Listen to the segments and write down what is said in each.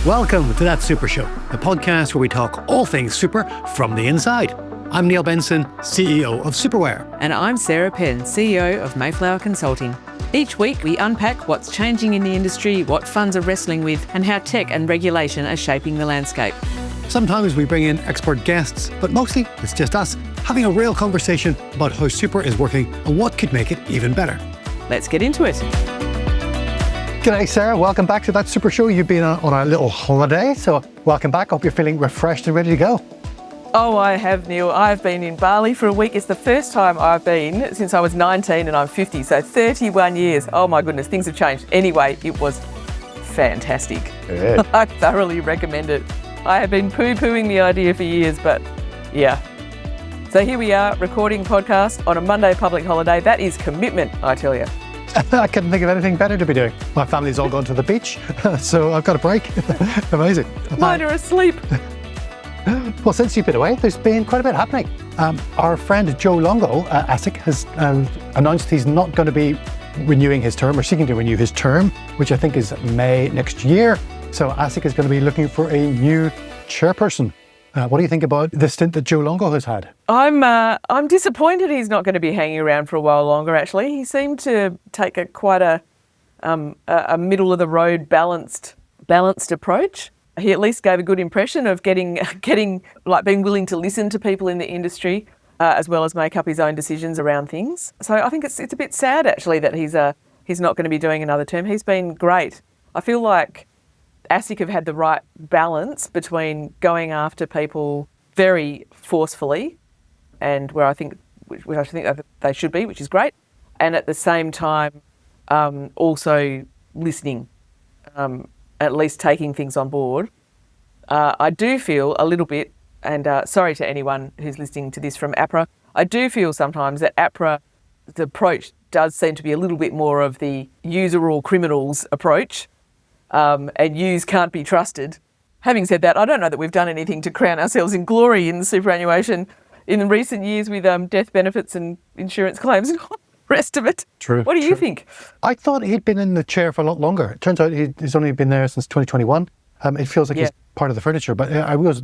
Welcome to That Super Show, the podcast where we talk all things super from the inside. I'm Neil Benson, CEO of Superware. And I'm Sarah Penn, CEO of Mayflower Consulting. Each week we unpack what's changing in the industry, what funds are wrestling with, and how tech and regulation are shaping the landscape. Sometimes we bring in expert guests, but mostly it's just us having a real conversation about how super is working and what could make it even better. Let's get into it. G'day Sarah, welcome back to That Super Show. You've been on a little holiday, so welcome back. Hope you're feeling refreshed and ready to go. Oh, I have, Neil. I've been in Bali for a week. It's the first time I've been since I was 19 and I'm 50, so 31 years. Oh my goodness, things have changed. Anyway, it was fantastic. Good. I thoroughly recommend it. I have been poo-pooing the idea for years, but yeah. So here we are, recording podcast on a Monday public holiday. That is commitment, I tell you. I couldn't think of anything better to be doing. My family's all gone to the beach, so I've got a break. Amazing. Mine are asleep. Well, since you've been away, there's been quite a bit happening. Our friend Joe Longo, ASIC, has announced he's not going to be renewing his term or seeking to renew his term, which I think is May next year. So ASIC is going to be looking for a new chairperson. What do you think about the stint that Joe Longo has had? I'm disappointed he's not going to be hanging around for a while longer, actually. He seemed to take quite a middle of the road balanced approach. He at least gave a good impression of getting like being willing to listen to people in the industry, as well as make up his own decisions around things. So I think it's a bit sad actually that he's not going to be doing another term. He's been great. I feel like ASIC have had the right balance between going after people very forcefully, and which I think that they should be, which is great, and at the same time also listening, at least taking things on board. I do feel a little bit, and sorry to anyone who's listening to this from APRA, I do feel sometimes that APRA, the approach does seem to be a little bit more of the yous are all criminals approach, and yous can't be trusted. Having said that, I don't know that we've done anything to crown ourselves in glory in superannuation in recent years with death benefits and insurance claims and all the rest of it. True. What do you think? I thought he'd been in the chair for a lot longer. It turns out he's only been there since 2021. It feels like he's part of the furniture, but he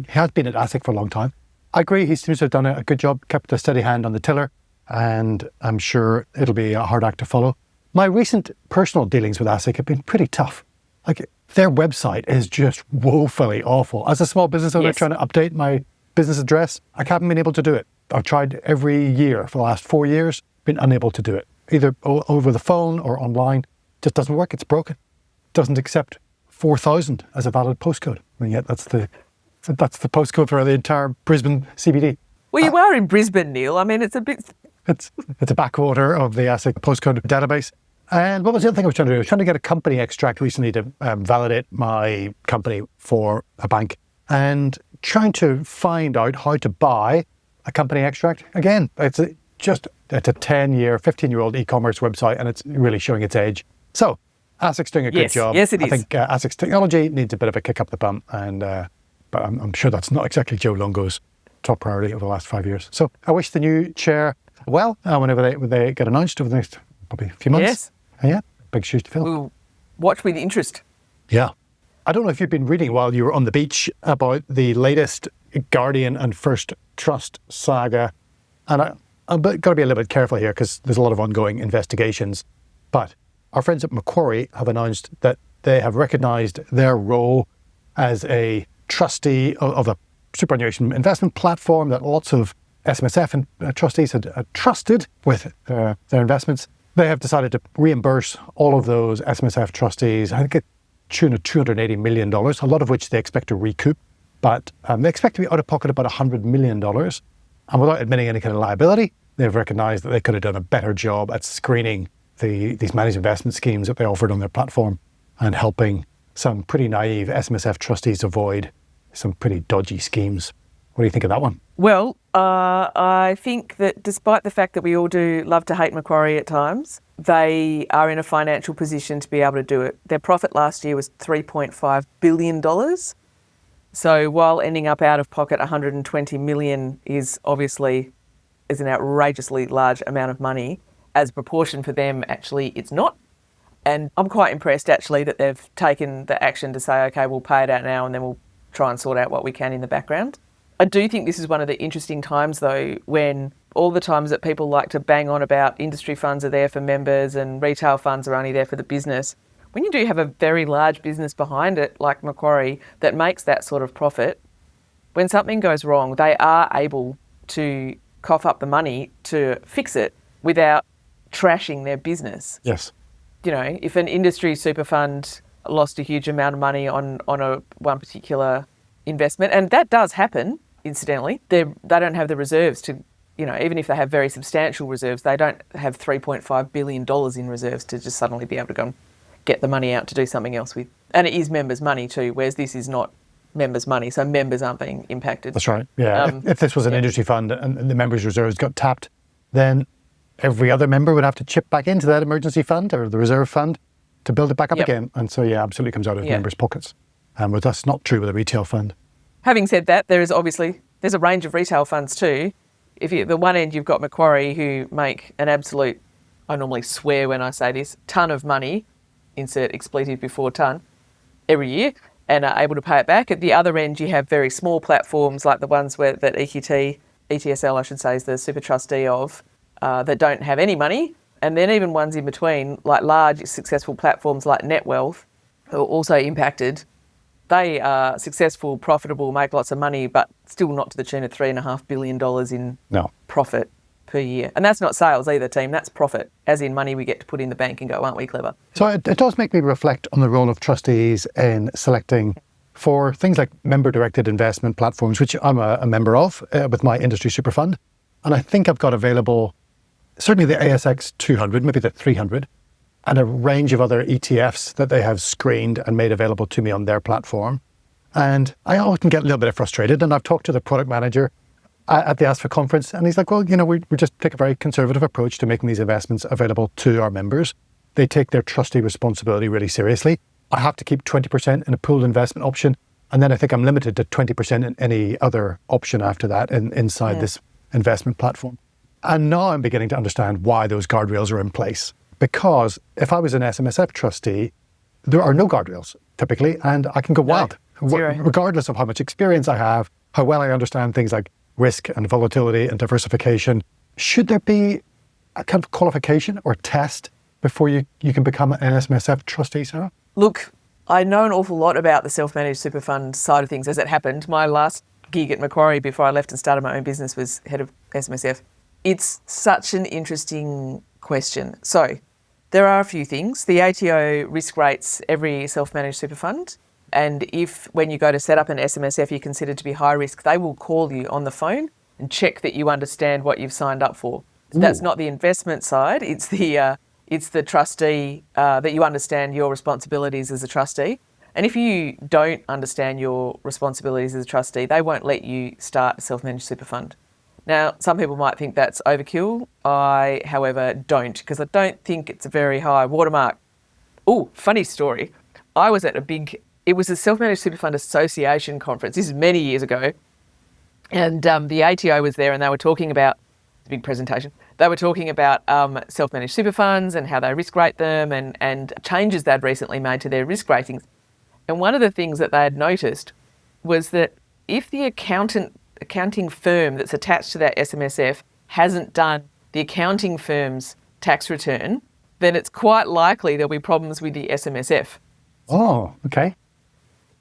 has been at ASIC for a long time. I agree, he seems to have done a good job, kept a steady hand on the tiller, and I'm sure it'll be a hard act to follow. My recent personal dealings with ASIC have been pretty tough. Like, their website is just woefully awful. As a small business owner trying to update my business address, I haven't been able to do it. I've tried every year for the last 4 years, been unable to do it. Either over the phone or online. It just doesn't work, it's broken. It doesn't accept 4,000 as a valid postcode. And yet that's the postcode for the entire Brisbane CBD. Well, you are in Brisbane, Neil. I mean, it's a bit... It's a backwater of the ASIC postcode database. And what was the other thing I was trying to do? I was trying to get a company extract recently to validate my company for a bank, and trying to find out how to buy a company extract. Again, it's a 10-year, 15-year-old e-commerce website, and it's really showing its age. So ASIC's doing a good job. Yes, it is. I think ASIC's technology needs a bit of a kick up the bum, and but I'm sure that's not exactly Joe Longo's top priority over the last 5 years. So I wish the new chair well whenever they get announced over the next probably few months. Yes. Yeah, big shoes to fill. We'll watch with interest. Yeah. I don't know if you've been reading while you were on the beach about the latest Guardian and First Trust saga. And I've got to be a little bit careful here because there's a lot of ongoing investigations. But our friends at Macquarie have announced that they have recognised their role as a trustee of a superannuation investment platform that lots of SMSF and trustees had trusted with their investments. They have decided to reimburse all of those SMSF trustees, I think, at tune of $280 million, a lot of which they expect to recoup. But they expect to be out of pocket about $100 million. And without admitting any kind of liability, they've recognised that they could have done a better job at screening these managed investment schemes that they offered on their platform and helping some pretty naive SMSF trustees avoid some pretty dodgy schemes. What do you think of that one? Well, I think that despite the fact that we all do love to hate Macquarie at times, they are in a financial position to be able to do it. Their profit last year was $3.5 billion. So while ending up out of pocket $120 million is an outrageously large amount of money, as a proportion for them, actually, it's not. And I'm quite impressed actually that they've taken the action to say, okay, we'll pay it out now and then we'll try and sort out what we can in the background. I do think this is one of the interesting times though, when all the times that people like to bang on about industry funds are there for members and retail funds are only there for the business. When you do have a very large business behind it, like Macquarie, that makes that sort of profit, when something goes wrong, they are able to cough up the money to fix it without trashing their business. Yes. You know, if an industry super fund lost a huge amount of money on one particular investment, and that does happen, incidentally, they don't have the reserves to, you know, even if they have very substantial reserves, they don't have $3.5 billion in reserves to just suddenly be able to go and get the money out to do something else with. And it is members' money too, whereas this is not members' money, so members aren't being impacted. That's right. Yeah. If this was an industry fund and the members' reserves got tapped, then every other member would have to chip back into that emergency fund or the reserve fund to build it back up again. And so, yeah, absolutely comes out of members' pockets. But that's not true with a retail fund. Having said that, there's a range of retail funds too. If you, the one end, you've got Macquarie, who make an absolute, I normally swear when I say this, ton of money, insert expletive before ton, every year, and are able to pay it back. At the other end, you have very small platforms like the ones that ETSL, I should say, is the super trustee of, that don't have any money. And then even ones in between, like large successful platforms like NetWealth, who are also impacted. They are successful, profitable, make lots of money, but still not to the tune of $3.5 billion in profit per year. And that's not sales either, team. That's profit, as in money we get to put in the bank and go, aren't we clever? So it does make me reflect on the role of trustees in selecting for things like member-directed investment platforms, which I'm a member of with my industry super fund. And I think I've got available certainly the ASX 200, maybe the 300, and a range of other ETFs that they have screened and made available to me on their platform. And I often get a little bit frustrated, and I've talked to the product manager at the ASFA conference, and he's like, well, you know, we just take a very conservative approach to making these investments available to our members. They take their trustee responsibility really seriously. I have to keep 20% in a pooled investment option, and then I think I'm limited to 20% in any other option after that inside this investment platform. And now I'm beginning to understand why those guardrails are in place. Because if I was an SMSF trustee, there are no guardrails typically, and I can go wild, regardless of how much experience I have, how well I understand things like risk and volatility and diversification. Should there be a kind of qualification or test before you can become an SMSF trustee, Sarah? Look, I know an awful lot about the self-managed super fund side of things as it happened. My last gig at Macquarie before I left and started my own business was head of SMSF. It's such an interesting question. So there are a few things. The ATO risk rates every self-managed super fund. And if when you go to set up an SMSF you're considered to be high risk, they will call you on the phone and check that you understand what you've signed up for. So that's not the investment side. It's the trustee, that you understand your responsibilities as a trustee. And if you don't understand your responsibilities as a trustee, they won't let you start a self-managed super fund. Now, some people might think that's overkill. I, however, don't, because I don't think it's a very high watermark. Oh, funny story. I was at it was a Self-Managed Super Fund Association conference. This is many years ago. And the ATO was there and they were talking about, it's a big presentation, they were talking about self-managed super funds and how they risk rate them and changes they'd recently made to their risk ratings. And one of the things that they had noticed was that if the accounting firm that's attached to that SMSF hasn't done the accounting firm's tax return, then it's quite likely there'll be problems with the SMSF. Oh, okay.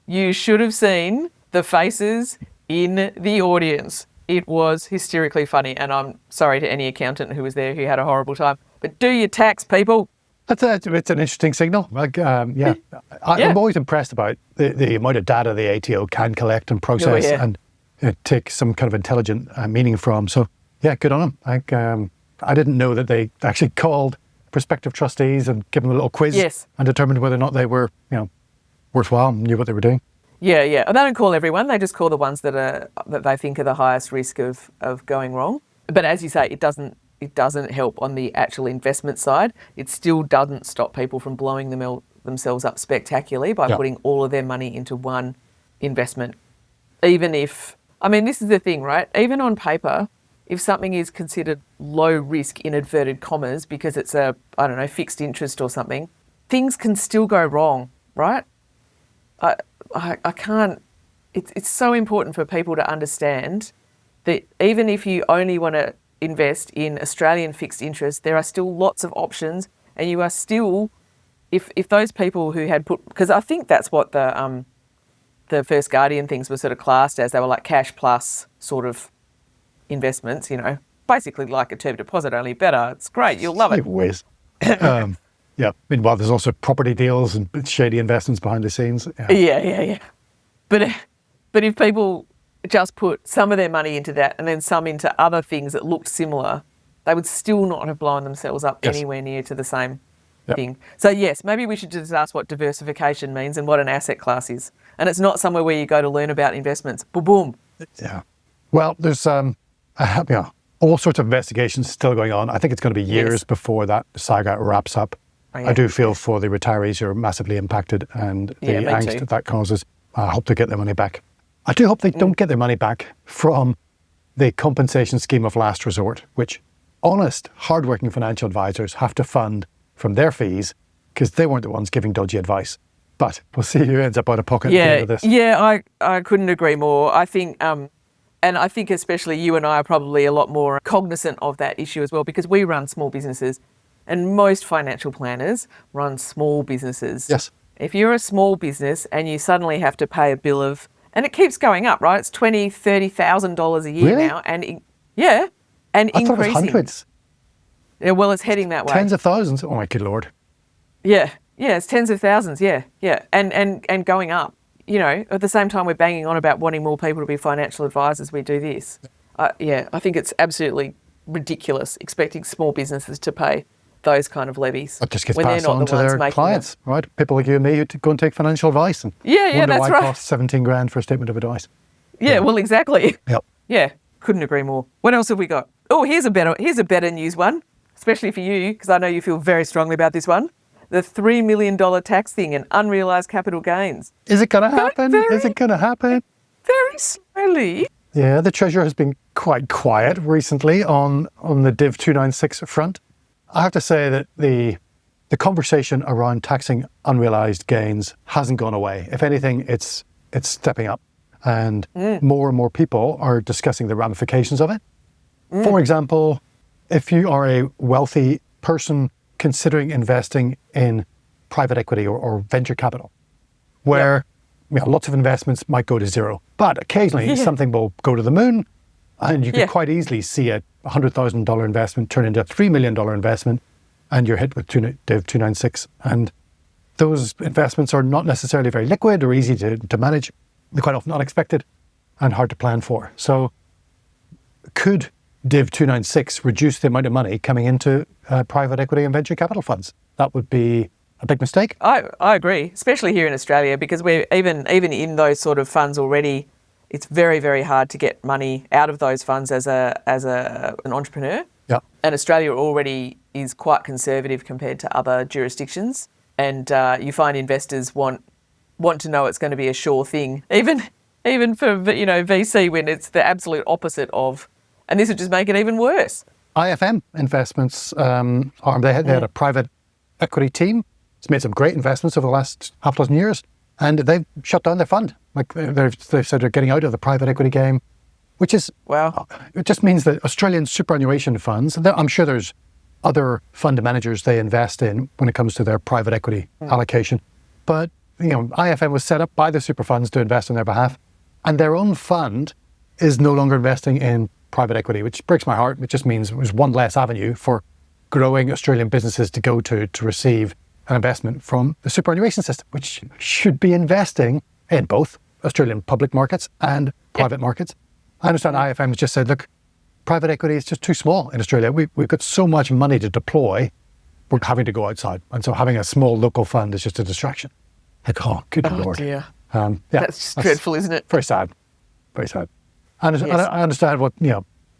You should have seen the faces in the audience. It was hysterically funny, and I'm sorry to any accountant who was there who had a horrible time. But do your tax, people. It's an interesting signal. Like, I'm always impressed about the amount of data the ATO can collect and process and take some kind of intelligent meaning from. So, yeah, good on them. I didn't know that they actually called prospective trustees and given them a little quiz and determined whether or not they were, worthwhile and knew what they were doing. Yeah. And they don't call everyone. They just call the ones that they think are the highest risk of going wrong. But as you say, it doesn't help on the actual investment side. It still doesn't stop people from blowing themselves up spectacularly by putting all of their money into one investment. Even if, this is the thing, right? Even on paper, if something is considered low risk in inverted commas because it's fixed interest or something, things can still go wrong, right? I can't. It's so important for people to understand that even if you only want to invest in Australian fixed interest, there are still lots of options, and you are still, if those people who had put, because I think that's what the First Guardian things were sort of classed as. They were like cash plus sort of investments, you know, basically like a term deposit, only better. It's great. You'll love it. Whiz. Yeah. Meanwhile, there's also property deals and shady investments behind the scenes. Yeah. But if people just put some of their money into that and then some into other things that looked similar, they would still not have blown themselves up anywhere near to the same thing. So yes, maybe we should just ask what diversification means and what an asset class is. And it's not somewhere where you go to learn about investments. Boom, boom. Yeah. Well, there's all sorts of investigations still going on. I think it's going to be years before that saga wraps up. Oh, yeah. I do feel for the retirees who are massively impacted and the angst that causes. I hope they get their money back. I do hope they don't get their money back from the compensation scheme of last resort, which honest, hardworking financial advisors have to fund from their fees because they weren't the ones giving dodgy advice. But we'll see who ends up out of pocket at the end of this. Yeah, I couldn't agree more. I think, and I think especially you and I are probably a lot more cognizant of that issue as well, because we run small businesses and most financial planners run small businesses. Yes. If you're a small business and you suddenly have to pay a bill of, and it keeps going up, right? It's $20,000, $30,000 a year now. And and I increasing. Thought it was hundreds. Yeah, well, it's heading that way. Tens of thousands. Oh my good Lord. Yeah, it's tens of thousands. Yeah. And going up. You know, at the same time we're banging on about wanting more people to be financial advisors, we do this. I think it's absolutely ridiculous expecting small businesses to pay those kind of levies. It just gets passed on to their clients, right? People like you and me who go and take financial advice and wonder that's why right. it costs $17,000 for a statement of advice. Yeah, well, exactly. Yep. Yeah, couldn't agree more. What else have we got? Oh, here's a better news one, especially for you, because I know you feel very strongly about this one. The $3 million tax thing and unrealised capital gains. Is it going to happen? Is it going to happen? Very slowly. Yeah, the Treasurer has been quite quiet recently on the DIV296 front. I have to say that the conversation around taxing unrealised gains hasn't gone away. If anything, it's stepping up. And more and more people are discussing the ramifications of it. For example, if you are a wealthy person considering investing in private equity or venture capital, where lots of investments might go to zero, but occasionally something will go to the moon, and you could quite easily see a $100,000 investment turn into a $3 million investment, and you're hit with DIV296. And those investments are not necessarily very liquid or easy to manage. They're quite often unexpected and hard to plan for. So could DIV296 reduce the amount of money coming into private equity and venture capital funds? That would be a big mistake. I agree, especially here in Australia, because we're even in those sort of funds already. It's very, very hard to get money out of those funds as an entrepreneur. Yeah. And Australia already is quite conservative compared to other jurisdictions, and you find investors want to know it's going to be a sure thing, even for VC when it's the absolute opposite of, and this would just make it even worse. IFM Investments they had a private equity team. It's made some great investments over the last half dozen years, and they've shut down their fund. Like they've said they're getting out of the private equity game, which is wow. It just means that Australian superannuation funds, I'm sure there's other fund managers they invest in when it comes to their private equity allocation, but IFM was set up by the super funds to invest on their behalf, and their own fund is no longer investing in private equity, which breaks my heart. It just means there's one less avenue for growing Australian businesses to go to receive an investment from the superannuation system, which should be investing in both Australian public markets and private markets. I understand IFM has just said, look, private equity is just too small in Australia. We've got so much money to deploy, we're having to go outside. And so having a small local fund is just a distraction. Like, oh, good Lord. Dear. That's dreadful, isn't it? Very sad. Very sad. I understand what,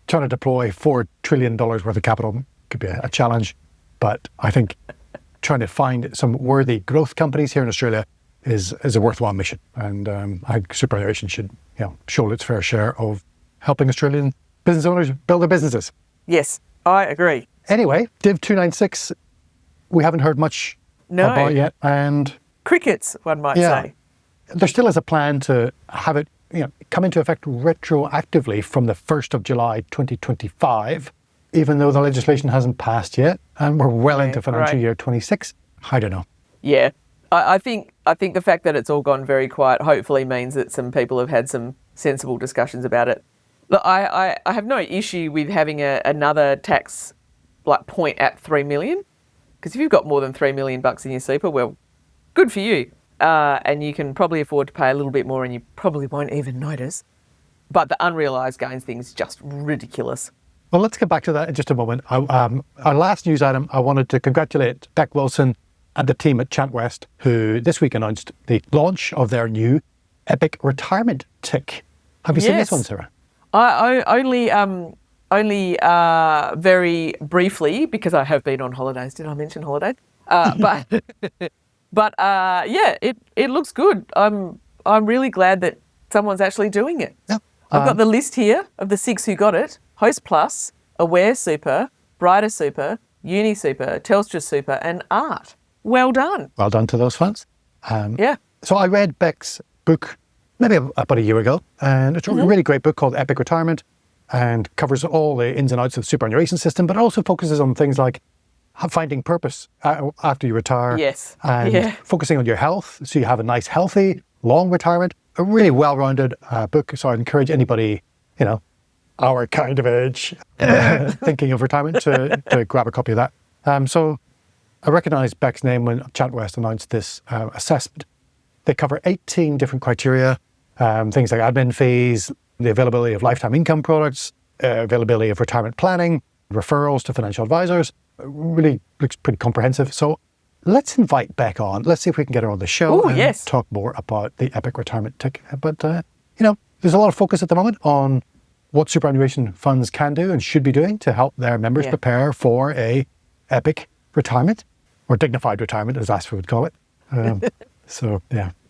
trying to deploy $4 trillion worth of capital could be a challenge. But I think trying to find some worthy growth companies here in Australia is a worthwhile mission. And I think superannuation should shoulder its fair share of helping Australian business owners build their businesses. Yes, I agree. Anyway, DIV296, we haven't heard much No. about yet. And Crickets, one might say. there still is a plan to have it come into effect retroactively from the 1st of July 2025, even though the legislation hasn't passed yet. And we're well into financial year 26. I don't know. Yeah. I think the fact that it's all gone very quiet hopefully means that some people have had some sensible discussions about it. Look, I have no issue with having another tax point at 3 million, because if you've got more than $3 million in your super, well, good for you. And you can probably afford to pay a little bit more and you probably won't even notice. But the unrealised gains thing is just ridiculous. Well, let's get back to that in just a moment. Our last news item, I wanted to congratulate Bec Wilson and the team at Chant West, who this week announced the launch of their new Epic retirement tick. Have you seen this one, Sarah? I only very briefly, because I have been on holidays. Did I mention holidays? But it looks good. I'm really glad that someone's actually doing it. Yeah. I've got the list here of the 6 who got it: Host Plus, Aware Super, Brighter Super, Uni Super, Telstra Super, and Art. Well done. Well done to those funds. Yeah. So I read Bec's book maybe about a year ago, and it's a really great book called Epic Retirement, and covers all the ins and outs of the superannuation system, but also focuses on things like finding purpose after you retire. Yes. And focusing on your health, so you have a nice, healthy, long retirement. A really well-rounded book. So I'd encourage anybody, our kind of age, thinking of retirement, to grab a copy of that. So I recognised Bec's name when Chant West announced this assessment. They cover 18 different criteria, things like admin fees, the availability of lifetime income products, availability of retirement planning, referrals to financial advisors. It really looks pretty comprehensive. So let's invite Bec on. Let's see if we can get her on the show and talk more about the Epic retirement tick. But, there's a lot of focus at the moment on what superannuation funds can do and should be doing to help their members prepare for a Epic retirement, or dignified retirement, as ASIC would call it. So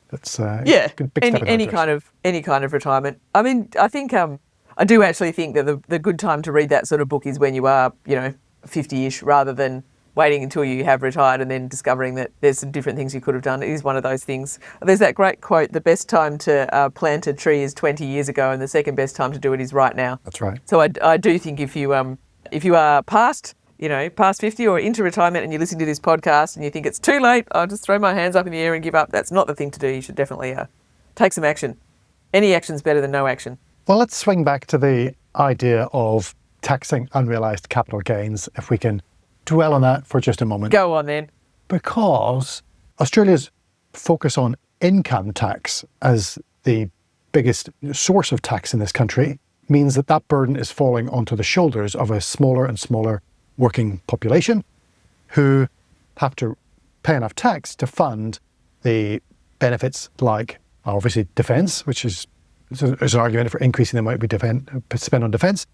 that's good, big step any kind of retirement. I mean, I think I do actually think that the good time to read that sort of book is when you are 50-ish, rather than waiting until you have retired and then discovering that there's some different things you could have done. It is one of those things. There's that great quote: "The best time to plant a tree is 20 years ago, and the second best time to do it is right now." That's right. So I do think if you are past 50 or into retirement and you listen to this podcast and you think it's too late, I'll just throw my hands up in the air and give up. That's not the thing to do. You should definitely take some action. Any action's better than no action. Well, let's swing back to the idea of taxing unrealised capital gains, if we can dwell on that for just a moment. Go on then. Because Australia's focus on income tax as the biggest source of tax in this country means that burden is falling onto the shoulders of a smaller and smaller working population, who have to pay enough tax to fund the benefits like, obviously, defence, which is there's an argument for increasing the amount we spend on defence,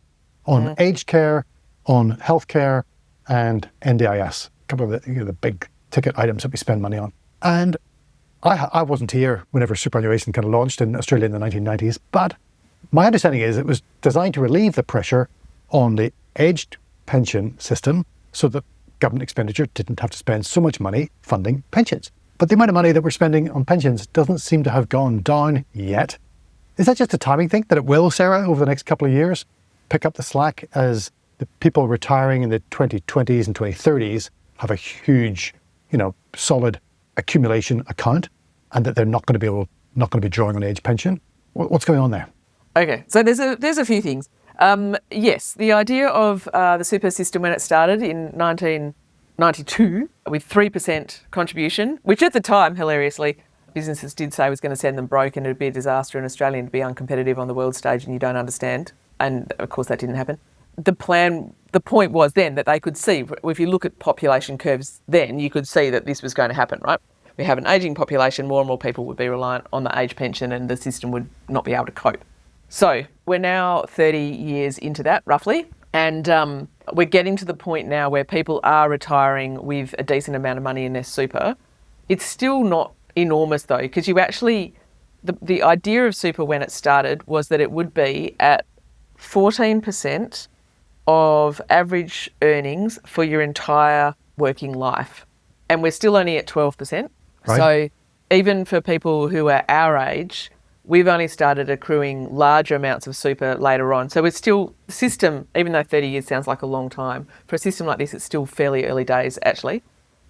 on aged care, on healthcare, and NDIS, a couple of the big ticket items that we spend money on. And I wasn't here whenever superannuation kind of launched in Australia in the 1990s, but my understanding is it was designed to relieve the pressure on the aged pension system so that government expenditure didn't have to spend so much money funding pensions. But the amount of money that we're spending on pensions doesn't seem to have gone down yet. Is that just a timing thing that it will, Sarah, over the next couple of years, pick up the slack as the people retiring in the 2020s and 2030s have a huge, solid accumulation account, and that they're not going to be drawing on age pension? What's going on there? Okay, so there's a few things. Yes, the idea of the super system when it started in 1992 with 3% contribution, which at the time, hilariously, businesses did say was going to send them broke and it would be a disaster in Australia and to be uncompetitive on the world stage, and you don't understand. And of course that didn't happen. The point was then that they could see, if you look at population curves then, you could see that this was going to happen, right? We have an ageing population, more and more people would be reliant on the age pension and the system would not be able to cope. So we're now 30 years into that, roughly, and we're getting to the point now where people are retiring with a decent amount of money in their super. It's still not enormous though, because you actually, the idea of super when it started was that it would be at 14% of average earnings for your entire working life. and we're still only at 12%. Right. So even for people who are our age, we've only started accruing larger amounts of super later on. So it's still, the system, even though 30 years sounds like a long time, for a system like this, it's still fairly early days, actually.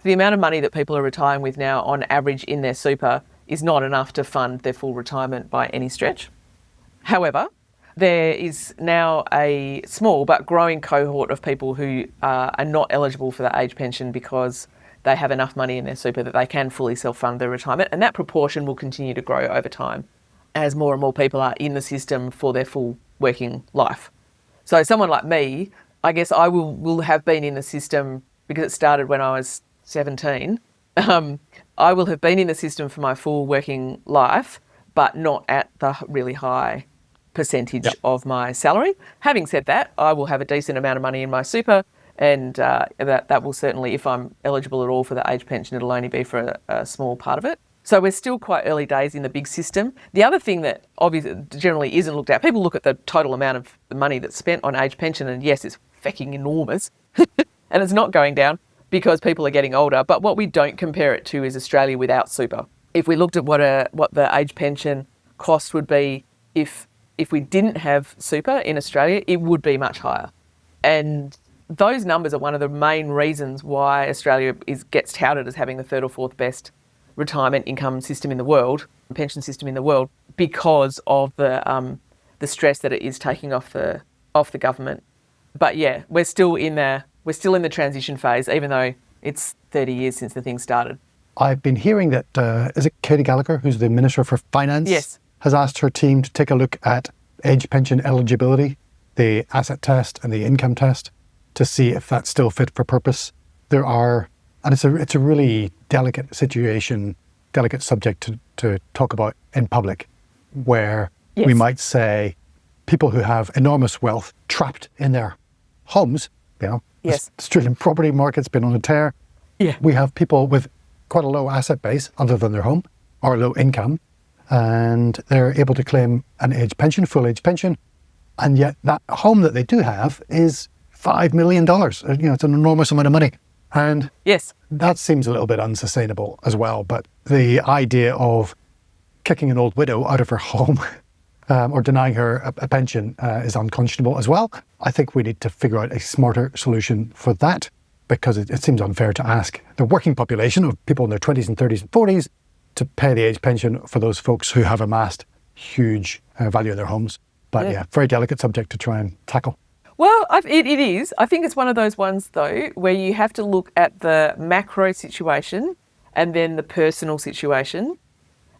The amount of money that people are retiring with now on average in their super is not enough to fund their full retirement by any stretch. However, there is now a small but growing cohort of people who are not eligible for the age pension because they have enough money in their super that they can fully self-fund their retirement, and that proportion will continue to grow over time as more and more people are in the system for their full working life. So someone like me, I guess I will have been in the system because it started when I was 17. I will have been in the system for my full working life, but not at the really high percentage of my salary. Having said that, I will have a decent amount of money in my super, and that will certainly, if I'm eligible at all for the age pension, it'll only be for a small part of it. So we're still quite early days in the big system. The other thing that obviously generally isn't looked at, people look at the total amount of the money that's spent on age pension, and yes, it's fucking enormous, and it's not going down because people are getting older. But what we don't compare it to is Australia without super. If we looked at what the age pension cost would be if we didn't have super in Australia, it would be much higher. And those numbers are one of the main reasons why Australia gets touted as having the third or fourth best retirement income system in the world, pension system in the world, because of the stress that it is taking off the government. But yeah, we're still in the transition phase, even though it's 30 years since the thing started. I've been hearing that, is it Katie Gallagher, who's the Minister for Finance? Yes. Has asked her team to take a look at age pension eligibility, the asset test and the income test, to see if that's still fit for purpose. There are, and it's a really delicate situation, delicate subject to talk about in public, where we might say people who have enormous wealth trapped in their homes, the Australian property market's been on a tear. Yeah. We have people with quite a low asset base other than their home, or low income, and they're able to claim an age pension, full age pension, and yet that home that they do have is $5 million. It's an enormous amount of money. And that seems a little bit unsustainable as well. But the idea of kicking an old widow out of her home or denying her a pension is unconscionable as well. I think we need to figure out a smarter solution for that, because it seems unfair to ask the working population of people in their 20s and 30s and 40s to pay the age pension for those folks who have amassed huge value in their homes. But very delicate subject to try and tackle. Well, it is. I think it's one of those ones, though, where you have to look at the macro situation and then the personal situation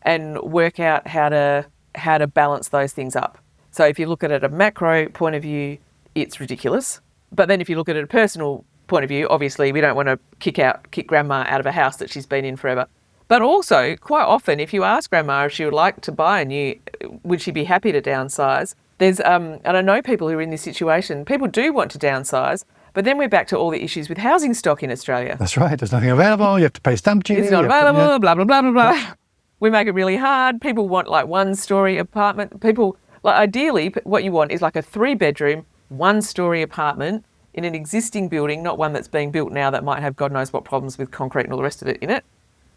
and work out how to balance those things up. So if you look at it at a macro point of view, it's ridiculous. But then if you look at it at a personal point of view, obviously we don't want to kick grandma out of a house that she's been in forever. But also, quite often, if you ask grandma if she would like to buy a new, would she be happy to downsize? There's, and I know people who are in this situation, people do want to downsize, but then we're back to all the issues with housing stock in Australia. That's right. There's nothing available. You have to pay stamp duty. It's not available, blah, blah, blah, blah, blah. We make it really hard. People want like 1-story apartment. People, like ideally, what you want is like a 3-bedroom, 1-story apartment in an existing building, not one that's being built now that might have God knows what problems with concrete and all the rest of it in it.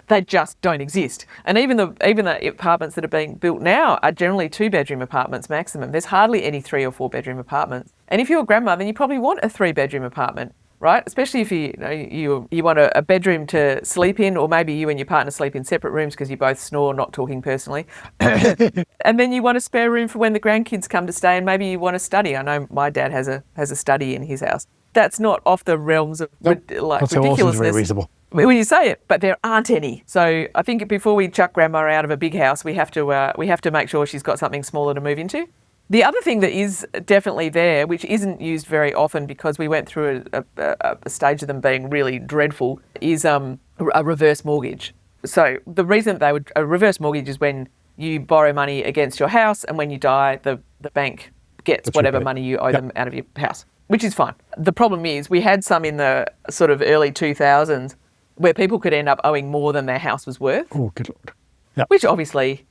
They just don't exist. And even the apartments that are being built now are generally 2-bedroom apartments maximum. There's hardly any 3 or 4-bedroom apartments. And if you're a grandma, then you probably want a 3-bedroom apartment, right? Especially if you want a bedroom to sleep in, or maybe you and your partner sleep in separate rooms because you both snore, not talking personally. And then you want a spare room for when the grandkids come to stay, and maybe you want to study. I know my dad has a study in his house. That's not off the realms of ridiculousness. Very reasonable. When you say it, but there aren't any. So I think before we chuck grandma out of a big house, we have to make sure she's got something smaller to move into. The other thing that is definitely there, which isn't used very often because we went through a stage of them being really dreadful, is a reverse mortgage. So the reason a reverse mortgage is when you borrow money against your house, and when you die, the bank gets whatever money you owe them out of your house, which is fine. The problem is we had some in the sort of early 2000s where people could end up owing more than their house was worth. Oh, good Lord. Yep. Which obviously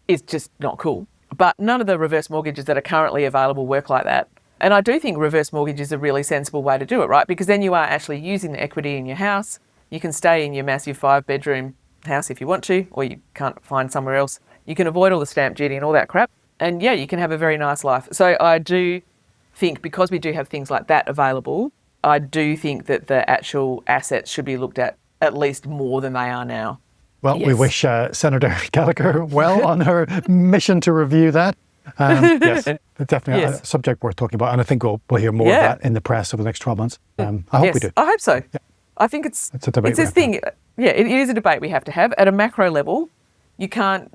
is just not cool. But none of the reverse mortgages that are currently available work like that. And I do think reverse mortgage is a really sensible way to do it, right? Because then you are actually using the equity in your house You can stay in your massive 5-bedroom house if you want to, or you can't find somewhere else. You can avoid all the stamp duty and all that crap. And yeah, you can have a very nice life. So I do think, because we do have things like that available, I do think that the actual assets should be looked at least more than they are now. Well, Yes. we wish Senator Gallagher well on her mission to review that. Yes, definitely Yes. a subject worth talking about. And I think we'll hear more of that in the press over the next 12 months. I hope Yes, we do. I hope so. I think it's a debate it's we this have to thing. Yeah, it is a debate we have to have at a macro level. You can't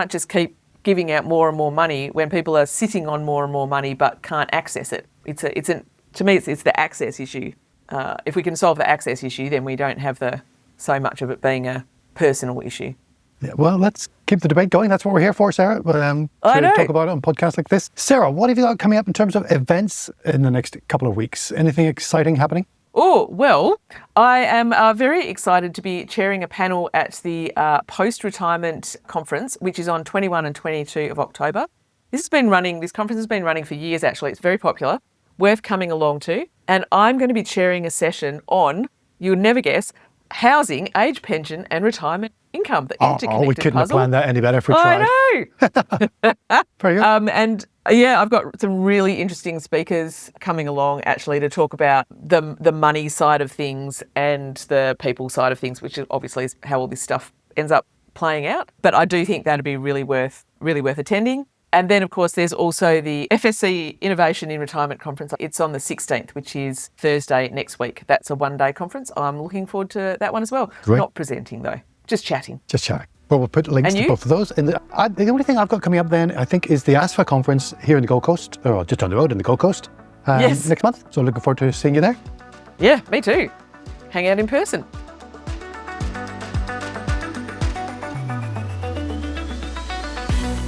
just keep giving out more and more money when people are sitting on more and more money but can't access it. To me, it's the access issue. If we can solve the access issue, then we don't have so much of it being a personal issue. Yeah, well, let's keep the debate going. That's what we're here for, Sarah, to talk about it on podcasts like this. Sarah, what have you got coming up in terms of events in the next couple of weeks? Anything exciting happening? Oh, well, I am very excited to be chairing a panel at the post-retirement conference, which is on 21 and 22 of October. This conference has been running for years, actually. It's very popular, worth coming along to. And I'm going to be chairing a session on, you would never guess, housing, age pension and retirement income, the interconnected we couldn't puzzle. have planned that any better if we tried. I know. Very good. And yeah, I've got some really interesting speakers coming along actually to talk about the money side of things and the people side of things, which obviously is how all this stuff ends up playing out. But I do think that'd be really worth attending. And then, of course, there's also the FSC Innovation in Retirement Conference. It's on the 16th, which is Thursday next week. That's a one-day conference. I'm looking forward to that one as well. Great. Not presenting, though, just chatting. Just chatting. Well, we'll put links And to you? both of those. The only thing I've got coming up then, I think, is the ASFA conference here in the Gold Coast, or just on the road in the Gold Coast, Yes. next month. So looking forward to seeing you there. Yeah, me too. Hang out in person.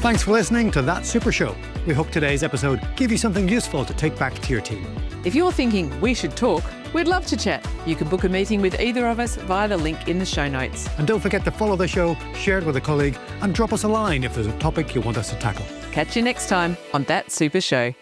Thanks for listening to That Super Show. We hope today's episode gave you something useful to take back to your team. If you're thinking we should talk, we'd love to chat. You can book a meeting with either of us via the link in the show notes. And don't forget to follow the show, share it with a colleague, and drop us a line if there's a topic you want us to tackle. Catch you next time on That Super Show.